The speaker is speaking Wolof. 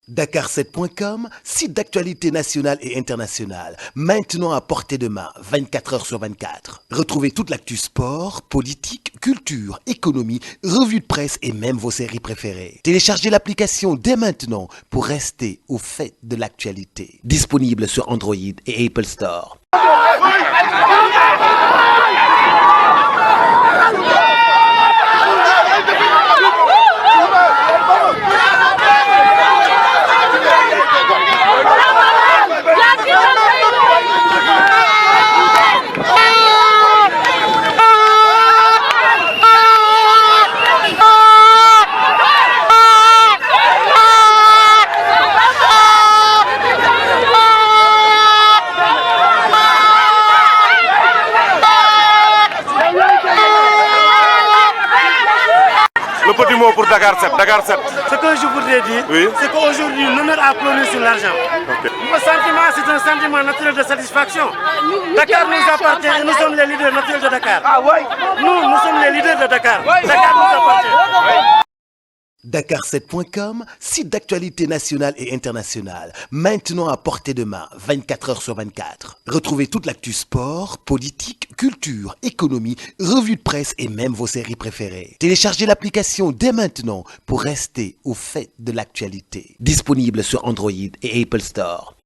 Dakar7.com, site d'actualité nationale et internationale, maintenant à portée de main, 24 heures sur 24. Retrouvez toute l'actu sport, politique, culture, économie, revues de presse et même vos séries préférées. Téléchargez l'application dès maintenant pour rester au fait de l'actualité. Disponible sur Android et Apple Store. Le petit mot pour Dakar 7. Dakar 7. Ce que je voudrais dire, oui, c'est qu'aujourd'hui, l'honneur a plongé sur l'argent. Okay. Mon sentiment, c'est un sentiment naturel de satisfaction. Dakar nous appartient et nous sommes les leaders naturels de Dakar. Ah ouais. Nous sommes les leaders de Dakar. Dakar nous appartient. Dakar7.com, site d'actualité nationale et internationale, maintenant à portée de main, 24 heures sur 24. Retrouvez toute l'actu sport, politique, culture, économie, revues de presse et même vos séries préférées. Téléchargez l'application dès maintenant pour rester au fait de l'actualité. Disponible sur Android et Apple Store.